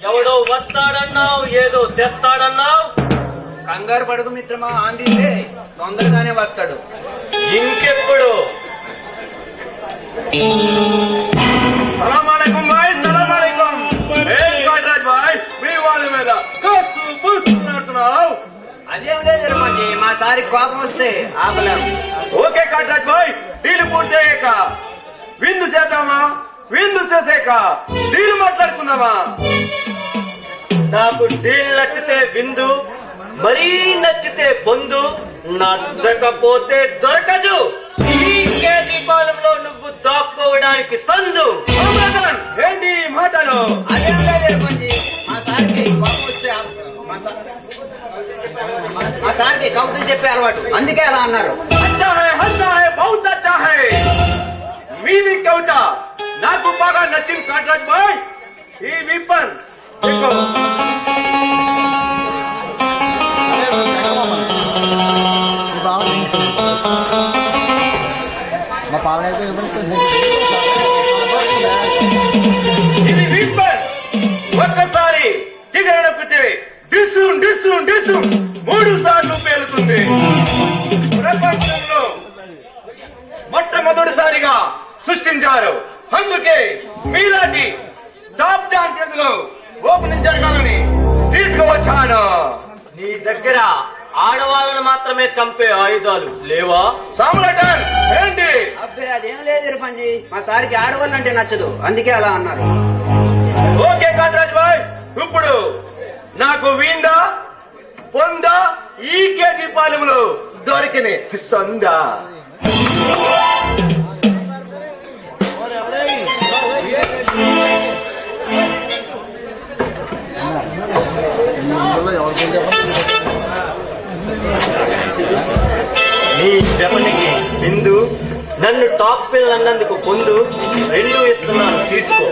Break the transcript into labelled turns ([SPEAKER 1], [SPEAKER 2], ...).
[SPEAKER 1] ఎవడో వస్తాడన్నావు, ఏదో తెస్తాడన్నావు.
[SPEAKER 2] కంగారు పడుకు మిత్రమా, ఆందితే తొందరగానే వస్తాడు.
[SPEAKER 1] ఇంకెప్పుడు?
[SPEAKER 3] సలామలేకుం భాయ్, సలామలేకుం. ఏం కాట్రాజ్ భాయ్, మీ వాళ్ళ మీద కసు పూసుకున్నాడుతున్నావు?
[SPEAKER 2] అదేం లేదు రమాజీ, మా సారి కోపం వస్తే ఆపలేము.
[SPEAKER 3] ఓకే కాట్రాజ్ భాయ్, డీల్ పూర్తయ్యాక విందు చేద్దామా? విందు చేసాక డీల్ మాట్లాడుకుందామా?
[SPEAKER 1] నాకు డీల్ నచ్చితే విందు, మరీ నచ్చితే పొందు, నచ్చకపోతే దొరకదు. ఈ కేజీ పాలెంలో నువ్వు దాక్కోవడానికి సందు.
[SPEAKER 3] ఏంటి ఈ మాటలు?
[SPEAKER 2] అదేం లేదు రమాజీ, మా సారికి కోపం వస్తే మా సారికి కవితలు చెప్పే అలవాటు, అందుకే అలా అన్నారు.
[SPEAKER 3] అచ్చా హై, హస్తా హై, బహుత్ అచ్చా హై. మీది కవిత నాకు బాగా నచ్చింది కాట్రాజ్ భాయ్. ఈ విప్పన్ देखो ఇది విప్పన్ ఒక్కసారి దిగనొక్కితే డిస్సూన్ డిస్సూన్ డిస్సూన్ 3 సార్లు పేలుతుంది. ప్రపంచంలో మొట్టమొదటిసారిగా సృష్టించారు. అందుకే మీలాంటి టాప్ డాన్సర్లు ఓపెనింగ్ జరగాలని తీసుకువచ్చాను.
[SPEAKER 1] నీ దగ్గర ఆడవాళ్ళను మాత్రమే చంపే ఆయుధాలు లేవా?
[SPEAKER 3] సామ్రాటన్ ఏంటి?
[SPEAKER 2] అబ్బే అదేం లేదు ఇర్ఫాన్జీ, మా సారికి ఆడవాళ్ళంటే నచ్చదు, అందుకే అలా అన్నారు.
[SPEAKER 3] ఓకే కాట్రాజ్ భాయ్, ఇప్పుడు నాకు వీందా పొందా ఈ కేజీ పాలెంలో దొరికిన సందా.
[SPEAKER 1] నీ శ్రమనికి బిందు, నన్ను టాప్ పిల్లలు అన్నందుకు పొందు, 2 ఇస్తున్నాను, తీసుకో.